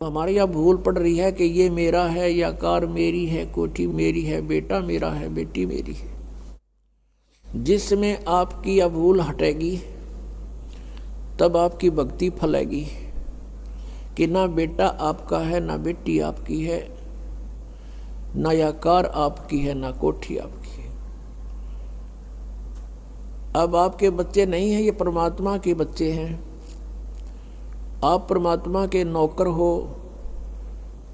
हमारे यहाँ भूल पड़ रही है कि ये मेरा है या कार मेरी है, कोठी मेरी है, बेटा मेरा है, बेटी मेरी है। जिसमें आपकी यह भूल हटेगी तब आपकी भक्ति फलेगी कि ना बेटा आपका है, ना बेटी आपकी है, ना यह कार आपकी है, ना कोठी आपकी है। अब आपके बच्चे नहीं हैं, ये परमात्मा के बच्चे हैं। आप परमात्मा के नौकर हो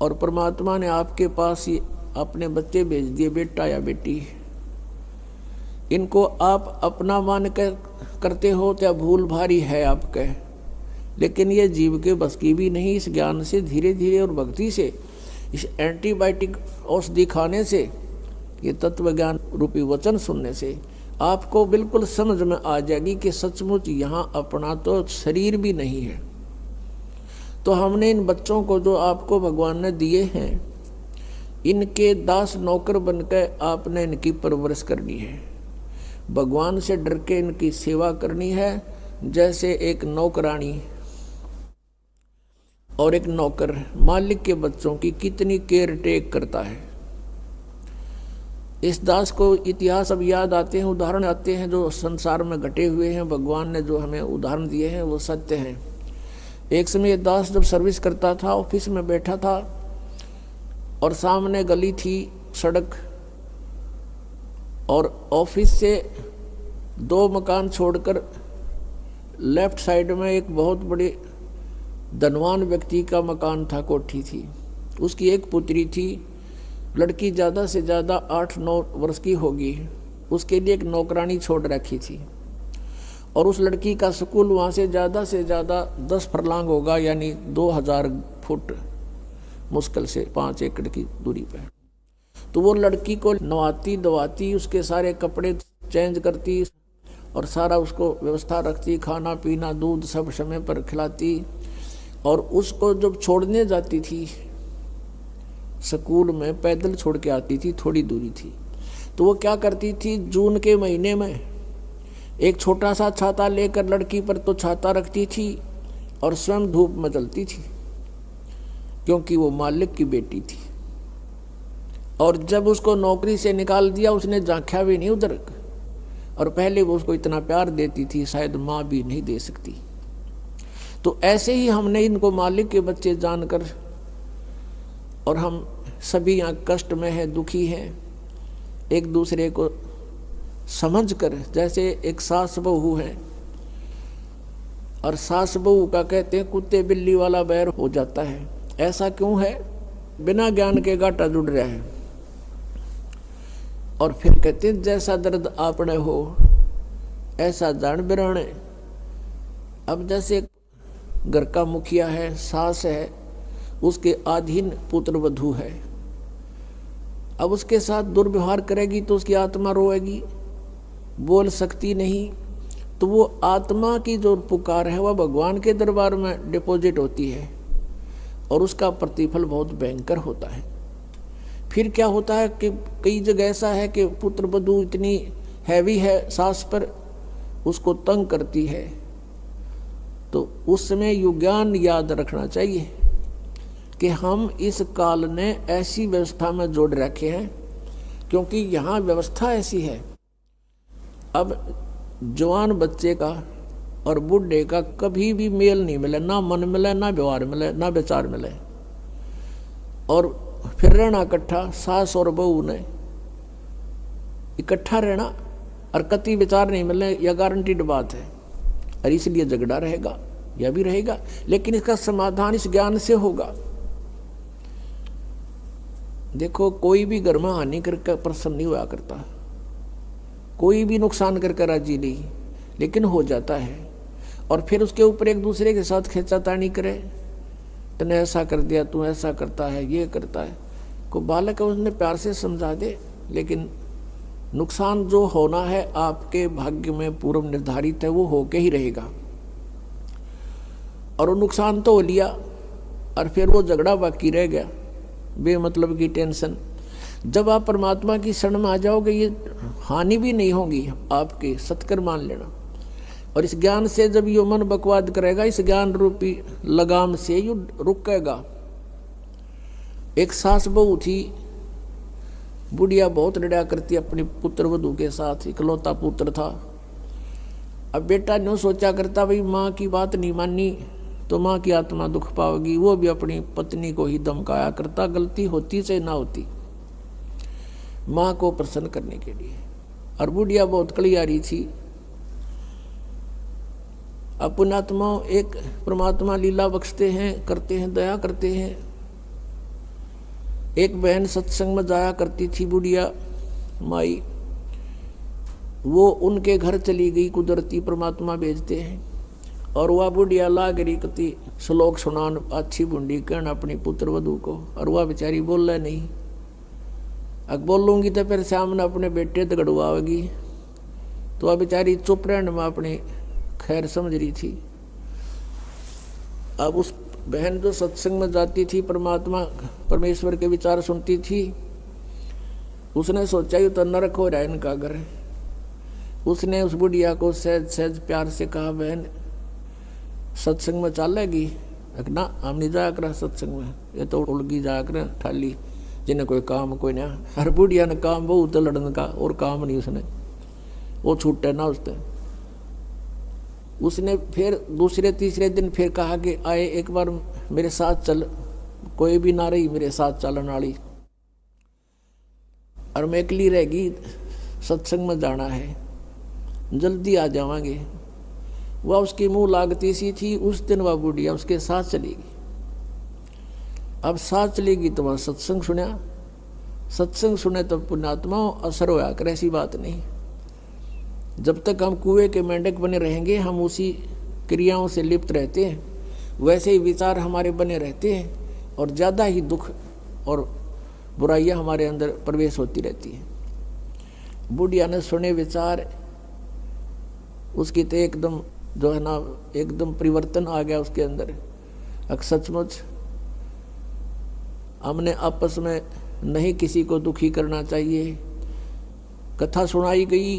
और परमात्मा ने आपके पास ही अपने बच्चे भेज दिए, बेटा या बेटी। इनको आप अपना मान कर करते हो तो भूल भारी है आपके, लेकिन ये जीव के बस की भी नहीं। इस ज्ञान से धीरे धीरे और भक्ति से, इस एंटीबायोटिक औषधि खाने से, ये तत्व ज्ञान रूपी वचन सुनने से आपको बिल्कुल समझ में आ जाएगी कि सचमुच यहाँ अपना तो शरीर भी नहीं है। तो हमने इन बच्चों को जो आपको भगवान ने दिए हैं, इनके दास नौकर बनकर आपने इनकी परवरिश करनी है। भगवान से डर के इनकी सेवा करनी है, जैसे एक नौकरानी और एक नौकर मालिक के बच्चों की कितनी केयर टेक करता है। इस दास को इतिहास अब याद आते हैं, उदाहरण आते हैं जो संसार में घटे हुए हैं। भगवान ने जो हमें उदाहरण दिए हैं वो सत्य हैं। एक समय दास जब सर्विस करता था, ऑफिस में बैठा था और सामने गली थी, सड़क, और ऑफिस से 2 मकान छोड़कर लेफ्ट साइड में एक बहुत बड़े धनवान व्यक्ति का मकान था, कोठी थी। उसकी एक पुत्री थी, लड़की ज़्यादा से ज़्यादा 8-9 वर्ष की होगी। उसके लिए एक नौकरानी छोड़ रखी थी और उस लड़की का स्कूल वहाँ से ज़्यादा 10 फरलांग होगा, यानी 2000 फुट मुश्किल से 5 एकड़ की दूरी पर। तो वो लड़की को नवाती धवाती, उसके सारे कपड़े चेंज करती और सारा उसको व्यवस्था रखती, खाना पीना दूध सब समय पर खिलाती। और उसको जब छोड़ने जाती थी स्कूल में, पैदल छोड़ के आती थी, थोड़ी दूरी थी, तो वो क्या करती थी, जून के महीने में एक छोटा सा छाता लेकर लड़की पर तो छाता रखती थी और स्वयं धूप में चलती थी, क्योंकि वो मालिक की बेटी थी। और जब उसको नौकरी से निकाल दिया, उसने झांका भी नहीं उधर, और पहले वो उसको इतना प्यार देती थी, शायद माँ भी नहीं दे सकती। तो ऐसे ही हमने इनको मालिक के बच्चे जानकर, और हम सभी यहाँ कष्ट में हैं, दुखी हैं, एक दूसरे को समझकर, जैसे एक सास बहू है और सास बहू का कहते हैं कुत्ते बिल्ली वाला बैर हो जाता है। ऐसा क्यों है? बिना ज्ञान के गाटा जुड़ रहा है। और फिर कहते हैं जैसा दर्द आपने हो ऐसा जान बिराने। अब जैसे घर का मुखिया है, सास है, उसके अधीन पुत्र वधू है, अब उसके साथ दुर्व्यवहार करेगी तो उसकी आत्मा रोएगी, बोल सकती नहीं। तो वो आत्मा की जो पुकार है वह भगवान के दरबार में डिपॉजिट होती है और उसका प्रतिफल बहुत भयंकर होता है। फिर क्या होता है कि कई जगह ऐसा है कि पुत्र वधू इतनी हैवी है सास पर, उसको तंग करती है, तो उस समय युज्ञान याद रखना चाहिए कि हम इस काल ने ऐसी व्यवस्था में जोड़ रखे हैं, क्योंकि यहाँ व्यवस्था ऐसी है। अब जवान बच्चे का और बूढ़े का कभी भी मेल नहीं मिले, ना मन मिले, ना व्यवहार मिले, ना विचार मिले, और फिर रहना इकट्ठा, सास और बहू ने इकट्ठा रहना और कति विचार नहीं मिले, यह गारंटीड बात है। और इसलिए झगड़ा रहेगा, यह भी रहेगा, लेकिन इसका समाधान इस ज्ञान से होगा। देखो, कोई भी घर में हानि करके प्रसन्न नहीं हुआ करता, कोई भी नुकसान करके राजी नहीं, लेकिन हो जाता है। और फिर उसके ऊपर एक दूसरे के साथ खींचातानी करे, तूने ऐसा कर दिया, तू ऐसा करता है, ये करता है। को बालक है, उसने प्यार से समझा दे, लेकिन नुकसान जो होना है आपके भाग्य में पूर्व निर्धारित है, वो होके ही रहेगा। और वो नुकसान तो हो लिया और फिर वो झगड़ा बाकी रह गया, बेमतलब की टेंशन। जब आप परमात्मा की शरण में आ जाओगे, ये हानि भी नहीं होगी आपके, सत्कर मान लेना। और इस ज्ञान से जब यो मन बकवाद करेगा, इस ज्ञान रूपी लगाम से यू रुकेगा, एक सास बहू थी, बुढ़िया बहुत लड़ा करती अपनी पुत्र वधू के साथ, इकलौता पुत्र था। अब बेटा न्यों सोचा करता भाई माँ की बात नहीं मानी तो माँ की आत्मा दुख पाओगी, वो भी अपनी पत्नी को ही धमकाया करता, गलती होती चाहे ना होती, माँ को प्रसन्न करने के लिए। और बुढ़िया बहुत कलियारी थी। अब पुण्यात्मा एक परमात्मा लीला बख्शते हैं, करते हैं, दया करते हैं। एक बहन सत्संग में जाया करती थी बुढ़िया माई, वो उनके घर चली गई, कुदरती परमात्मा भेजते हैं। और वह बुढ़िया लाग रही कति श्लोक सुनान अच्छी बुंडी कहना अपनी पुत्र वधू को, और वह बेचारी बोल रहा नहीं। अब बोलूँगी तो फिर सामने अपने बेटे दगड़वाएगी, तो वह बेचारी चुप रहने में अपनी खैर समझ रही थी। अब उस बहन जो सत्संग में जाती थी, परमात्मा परमेश्वर के विचार सुनती थी, उसने सोचा ये तो नरक हो रहा है इनका घर। उसने उस बुढ़िया को सहज सहज प्यार से कहा, बहन सत्संग में चलेगी? ना हम नहीं जाया कर सत्संग में, ये तो उलगी जाया कर ठाली, जिन्हें कोई काम कोई ना। हर बुढ़िया ने काम बहुत लड़ने का, और काम नहीं उसने, वो छूटे ना उसने फिर दूसरे तीसरे दिन फिर कहा कि आए एक बार मेरे साथ चल, कोई भी ना रही मेरे साथ चलने वाली, और मैं अकेली रहेगी, सत्संग में जाना है, जल्दी आ जावांगे। वह उसकी मुंह लागती सी थी। उस दिन वह बुढ़िया उसके साथ चलेगी। अब साथ चलेगी तो वह सत्संग सुना, सत्संग सुने तो पुण्यात्मा असर होया कर, ऐसी बात नहीं। जब तक हम कुएं के मेंढक बने रहेंगे, हम उसी क्रियाओं से लिप्त रहते हैं, वैसे ही विचार हमारे बने रहते हैं, और ज़्यादा ही दुख और बुराइयां हमारे अंदर प्रवेश होती रहती हैं। बुढ़िया ने सुने विचार, उसकी तो एकदम जो है ना एकदम परिवर्तन आ गया उसके अंदर। अब सचमुच हमने आपस में नहीं किसी को दुखी करना चाहिए। कथा सुनाई गई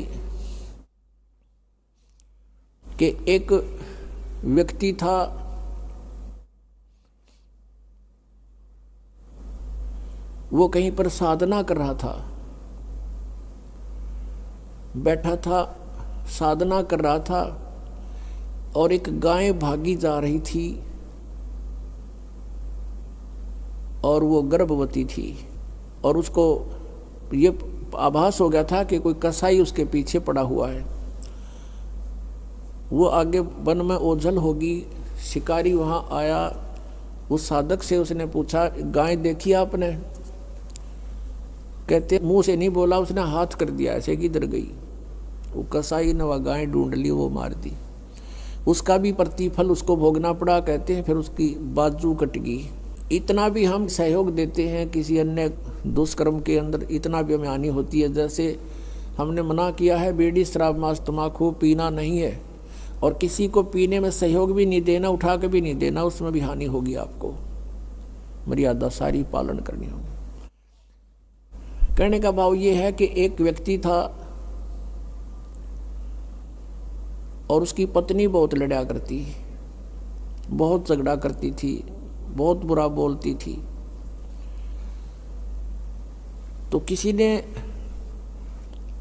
कि एक व्यक्ति था, वो कहीं पर साधना कर रहा था, बैठा था, साधना कर रहा था, और एक गाय भागी जा रही थी, और वो गर्भवती थी, और उसको ये आभास हो गया था कि कोई कसाई उसके पीछे पड़ा हुआ है। वो आगे वन में ओझल होगी। शिकारी वहाँ आया, उस साधक से उसने पूछा, गाय देखी आपने? कहते मुंह से नहीं बोला, उसने हाथ कर दिया ऐसे, किधर गई? वो कसाई ने वह गाय ढूंढ ली, वो मार दी। उसका भी प्रतिफल उसको भोगना पड़ा। कहते हैं फिर उसकी बाजू कट गई। इतना भी हम सहयोग देते हैं किसी अन्य दुष्कर्म के अंदर, इतना भी हमें हानि होती है। जैसे हमने मना किया है बीड़ी शराब मांस तम्बाकू पीना नहीं है, और किसी को पीने में सहयोग भी नहीं देना, उठा के भी नहीं देना, उसमें भी हानि होगी। आपको मर्यादा सारी पालन करनी होगी। कहने का भाव ये है कि एक व्यक्ति था और उसकी पत्नी बहुत लड़ा करती, बहुत झगड़ा करती थी, बहुत बुरा बोलती थी। तो किसी ने,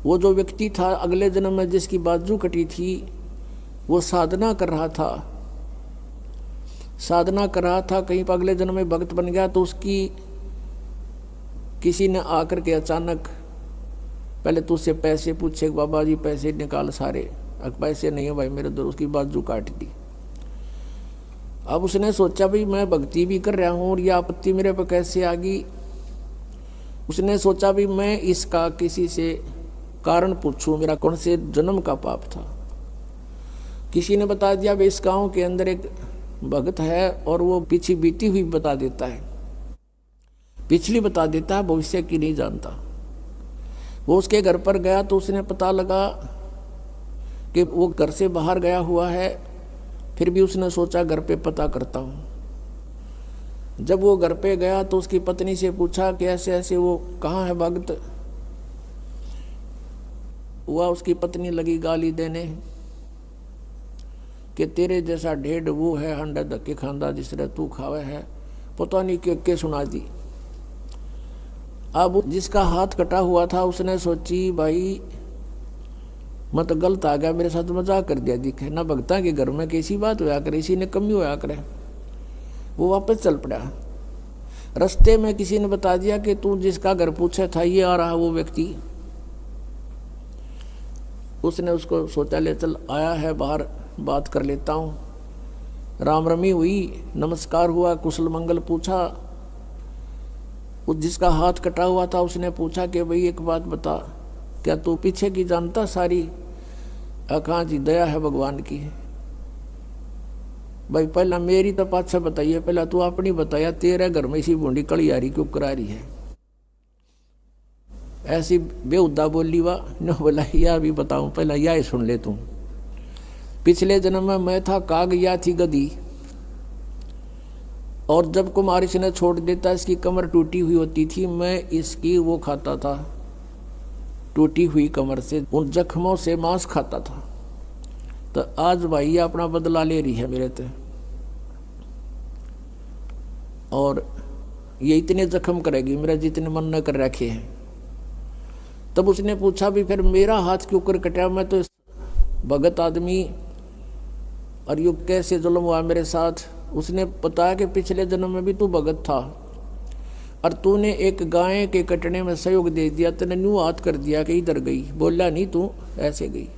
वो जो व्यक्ति था अगले जन्म में जिसकी बाजू कटी थी, वो साधना कर रहा था, साधना कर रहा था, कहीं पर अगले जन्म में भक्त बन गया। तो उसकी किसी ने आकर के अचानक पहले तो उससे पैसे पूछे, बाबा जी पैसे निकाल सारे, पैसे नहीं है भाई मेरे दर, उसकी बाजू काट दी। अब उसने सोचा भाई मैं भक्ति भी कर रहा हूँ और यह आपत्ति मेरे पर कैसे आ गई। उसने सोचा भी मैं इसका किसी से कारण पूछूं, मेरा कौन से जन्म का पाप था। किसी ने बता दिया भाई इस गाँव के अंदर एक भगत है और वो पीछे बीती हुई बता देता है, पिछली बता देता है, भविष्य की नहीं जानता। वो उसके घर पर गया तो उसने पता लगा कि वो घर से बाहर गया हुआ है। फिर भी उसने सोचा घर पे पता करता हूँ। जब वो घर पे गया तो उसकी पत्नी से पूछा कि ऐसे ऐसे वो कहाँ है भगत। हुआ उसकी पत्नी लगी गाली देने कि तेरे जैसा ढेड वो है, हंडा धक्के खांदा जिस तरह तू खावे है, पता नहीं के सुना दी। अब जिसका हाथ कटा हुआ था उसने सोची भाई मैं तो गलत आ गया, मेरे साथ मजाक कर दिया, दिखे ना भगता के घर में कैसी बात होया करे, इसी ने कमी होया करे। वो वापस चल पड़ा। रास्ते में किसी ने बता दिया कि तू जिसका घर पूछा था ये आ रहा वो व्यक्ति। उसने उसको सोचा ले चल आया है बाहर बात कर लेता हूँ। राम रमी हुई, नमस्कार हुआ, कुशल मंगल पूछा। उस जिसका हाथ कटा हुआ था उसने पूछा कि भाई एक बात बता, क्या तू पीछे की जानता सारी? कहाँ जी दया है भगवान की। भाई पहला मेरी तो पाछा बताइए, पहला तू अपनी बताया, तेरे घर में इसी बूंदी कड़ी आ रही क्यों करा रही है? ऐसी बेहुदा बोली वाह न बोला यह भी बताऊं, पहला यह सुन ले तू। पिछले जन्म में मैं था काग, या थी गधी, और जब कुमारी ने छोड़ देता इसकी कमर टूटी हुई होती थी, मैं इसकी वो खाता था, टूटी हुई कमर से उन जख्मों से मांस खाता था। तो आज भाई ये अपना बदला ले रही है मेरे ते, और ये इतने जख्म करेगी मेरा जितने मन न कर रखे हैं। तब उसने पूछा भी फिर मेरा हाथ क्यों कर कटा, मैं तो भगत आदमी, और युग कैसे जुल्म हुआ मेरे साथ? उसने बताया कि पिछले जन्म में भी तू भगत था और तूने एक गाय के कटने में सहयोग दे दिया, तूने न्यू हाथ कर दिया कि इधर गई, बोला नहीं तू ऐसे गई,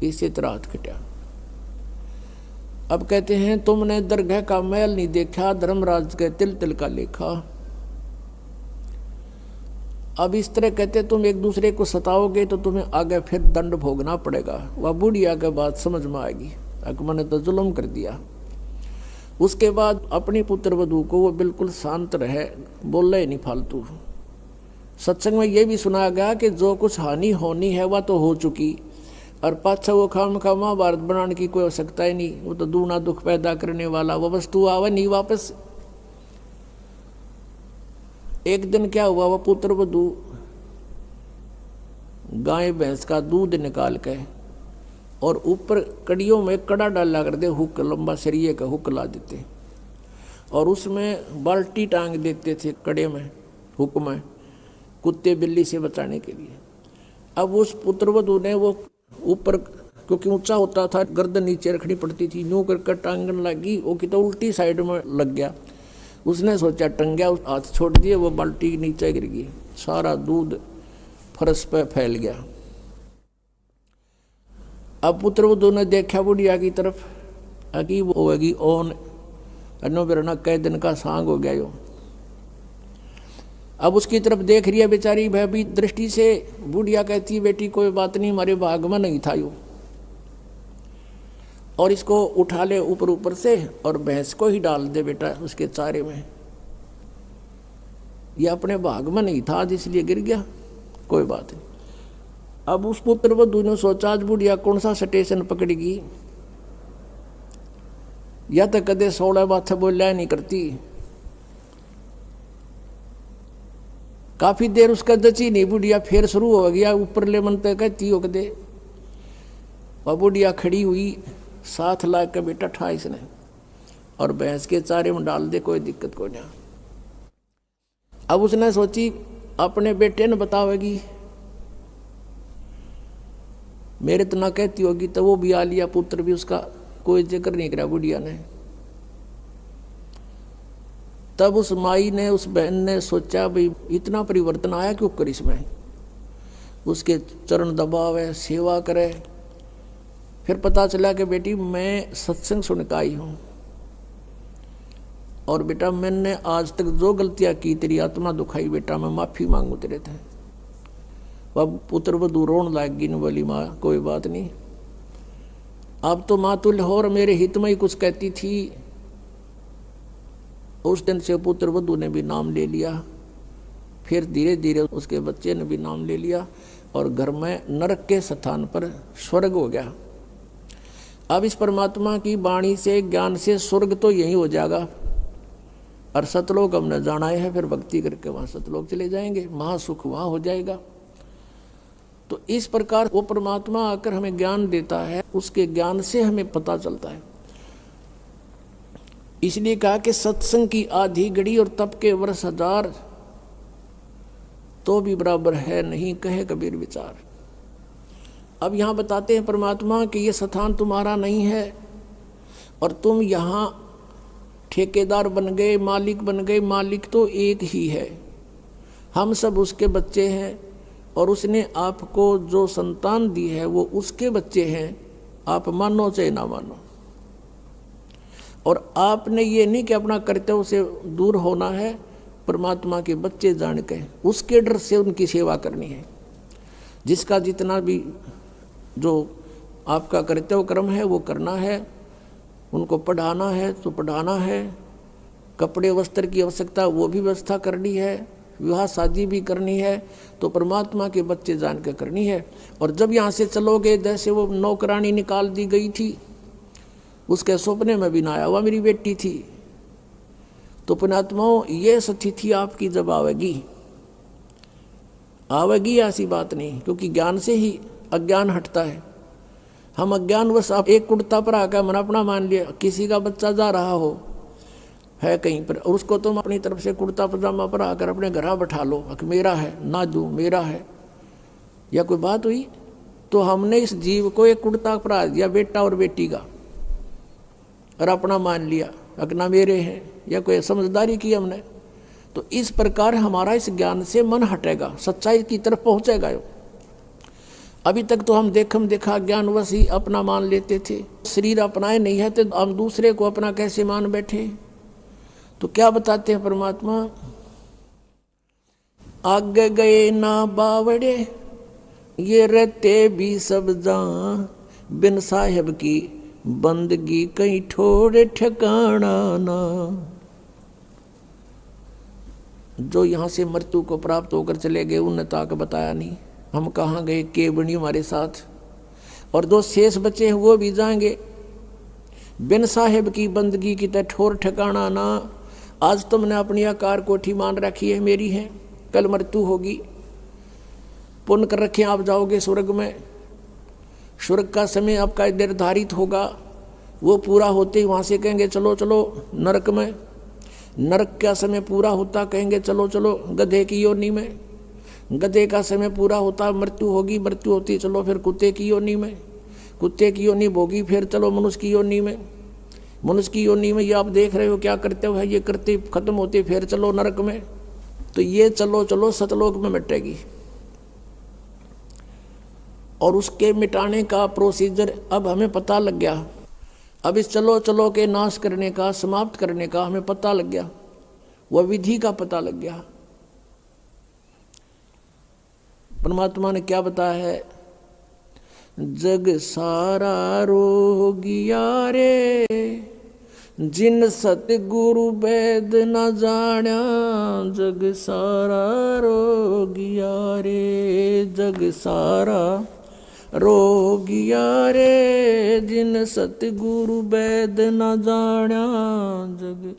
इसी तरह हाथ कटा। अब कहते हैं तुमने दरगाह का मैल नहीं देखा, धर्मराज के तिल तिल का लेखा। अब इस तरह कहते तुम एक दूसरे को सताओगे तो तुम्हें आगे फिर दंड भोगना पड़ेगा। वह बुढ़िया के बात समझ में आएगी, अकबर ने तो जुल्म कर दिया। उसके बाद अपनी पुत्र वधू को वो बिल्कुल शांत रहे, बोले नहीं फालतू। सत्संग में ये भी सुनाया गया कि जो कुछ हानि होनी है वह तो हो चुकी, और पाछा वो खाम खा महाभारत बनाने की कोई आवश्यकता ही नहीं। वो तो दूना दुख पैदा करने वाला वो वस्तु आवा नहीं वापस। एक दिन क्या हुआ, वह पुत्र वधू गाय भैंस का दूध निकाल के और ऊपर कड़ियों में कड़ा डाला कर दे, हुक लंबा सरिये का हुक ला देते, और उसमें बाल्टी टांग देते थे कड़े में, हुक में, कुत्ते बिल्ली से बचाने के लिए। अब उस पुत्रवधू ने वो ऊपर, क्योंकि ऊंचा होता था, गर्दन नीचे रखनी पड़ती थी, यूं कर टांगन लगी, वो कि तो उल्टी साइड में लग गया। उसने सोचा टंगया, हाथ छोड़ दिए, वो बाल्टी नीचे गिर गई, सारा दूध फर्श पे फैल गया। अब पुत्रवधू ने देखा बुढ़िया की तरफ, अकी वो होगी ओन अनो बिरना कई दिन का सांग हो गया यो। अब उसकी तरफ देख रही है बेचारी भयभीत दृष्टि से। बुढ़िया कहती बेटी कोई बात नहीं, हमारे भाग में नहीं था यो, और इसको उठा ले ऊपर ऊपर से और भैंस को ही डाल दे बेटा उसके चारे में, ये अपने भाग में नहीं था इसलिए गिर गया, कोई बात नहीं। अब उस पुत्रवधू ने सोचा आज बुढ़िया कौन सा स्टेशन पकड़ेगी, या तो कदे 16 बात बोलिया नहीं करती। काफी देर उसका जची नहीं, बुढ़िया फिर शुरू हो गया ऊपर ले मन तक कहती हो कदे। वह बुढ़िया खड़ी हुई, साथ ला के बेटा ठा इसने और भैंस के चारे में डाल दे, कोई दिक्कत को नहीं। अब उसने सोची अपने बेटे ने बतावेगी, मेरे तो ना कहती होगी, तो वो भी आ लिया, पुत्र भी उसका कोई जिक्र नहीं करा बुढ़िया ने। तब उस माई ने, उस बहन ने सोचा भाई इतना परिवर्तन आया क्यों कर इसमें, उसके चरण दबावे, सेवा करे। फिर पता चला कि बेटी मैं सत्संग सुन के आई हूँ, और बेटा मैंने आज तक जो गलतियाँ की तेरी आत्मा दुखाई, बेटा मैं माफ़ी मांगू तेरे थे। अब पुत्र वधू रोन लाग गई, बोली माँ कोई बात नहीं, अब तो माँ तुल्य हो और मेरे हित में ही कुछ कहती थी। उस दिन से पुत्र वधू ने भी नाम ले लिया, फिर धीरे धीरे उसके बच्चे ने भी नाम ले लिया, और घर में नरक के स्थान पर स्वर्ग हो गया। अब इस परमात्मा की वाणी से, ज्ञान से स्वर्ग तो यही हो जाएगा, और सतलोक हमने जाना है, फिर भक्ति करके वहाँ सतलोक चले जाएंगे, महासुख वहाँ हो जाएगा। तो इस प्रकार वो परमात्मा आकर हमें ज्ञान देता है, उसके ज्ञान से हमें पता चलता है। इसलिए कहा कि सत्संग की आधी घड़ी और तप के वर्ष 1000, तो भी बराबर है नहीं, कहे कबीर विचार। अब यहाँ बताते हैं परमात्मा कि ये स्थान तुम्हारा नहीं है और तुम यहाँ ठेकेदार बन गए, मालिक बन गए। मालिक तो एक ही है, हम सब उसके बच्चे हैं और उसने आपको जो संतान दी है वो उसके बच्चे हैं, आप मानो चाहे ना मानो। और आपने ये नहीं कि अपना कर्तव्य से दूर होना है, परमात्मा के बच्चे जान के उसके डर से उनकी सेवा करनी है। जिसका जितना भी जो आपका कर्तव्य कर्म है वो करना है, उनको पढ़ाना है तो पढ़ाना है, कपड़े वस्त्र की आवश्यकता वो भी व्यवस्था करनी है, विवाह शादी भी करनी है, तो परमात्मा के बच्चे जान के करनी है। और जब यहाँ से चलोगे, जैसे वो नौकरानी निकाल दी गई थी, उसके सपने में भी ना आया, वह मेरी बेटी थी। तो पुण्यात्माओं, ये स्थिति आपकी जब आवेगी ऐसी बात नहीं, क्योंकि ज्ञान से ही अज्ञान हटता है। हम अज्ञानवश आप एक कुर्ता पर आकर मन अपना मान लिया, किसी का बच्चा जा रहा हो है कहीं पर, और उसको तुम अपनी तरफ से कुर्ता पजामा पर आकर अपने घर बैठा लो कि मेरा है, ना दूँ मेरा है, या कोई बात हुई? तो हमने इस जीव को एक कुर्ता परा दिया, बेटा और बेटी का, और अपना मान लिया अपना मेरे हैं, या कोई समझदारी की हमने। तो इस प्रकार हमारा इस ज्ञान से मन हटेगा, सच्चाई की तरफ पहुंचेगा। अभी तक तो हम देखा ज्ञानवश ही अपना मान लेते थे, शरीर अपनाए नहीं है तो हम दूसरे को अपना कैसे मान बैठे। तो क्या बताते हैं परमात्मा, आगे गए ना बावड़े ये रहते भी सब जान, बिन साहेब की बंदगी कहीं ठोड़े ठिकाना ना। जो यहाँ से मृत्यु को प्राप्त होकर चले गए उन्हें ताक बताया नहीं, हम कहाँ गए, के बनी हमारे साथ। और जो शेष बचे हैं वो भी जाएंगे, बिन साहेब की बंदगी की तरह ठोर ठिकाना ना। आज तुमने अपनी आकार कोठी मान रखी है मेरी है, कल मृत्यु होगी, पुण्य कर रखे आप जाओगे स्वर्ग में, स्वर्ग का समय आपका निर्धारित होगा, वो पूरा होते ही वहाँ से कहेंगे चलो चलो नरक में, नरक का समय पूरा होता कहेंगे चलो चलो गधे की योनि में, गधे का समय पूरा होता मृत्यु होगी, मृत्यु होती चलो फिर कुत्ते की योनि में, कुत्ते की योनि भोगी फिर चलो मनुष्य की योनि में, मनुष्य की योनि में ये आप देख रहे हो क्या करते हो, ये करते खत्म होते फिर चलो नरक में। तो ये चलो चलो सतलोक में मिटेगी। और उसके मिटाने का प्रोसीजर अब हमें पता लग गया, अब इस चलो चलो के नाश करने का, समाप्त करने का हमें पता लग गया, वह विधि का पता लग गया। परमात्मा ने क्या बताया है, जग सारा रोगिया रे जिन सतगुरु वैद न जाण्या, जग सारा रोगिया रे, जग सारा रोगिया रे जिन सतगुरु वैद न जाण्या, जग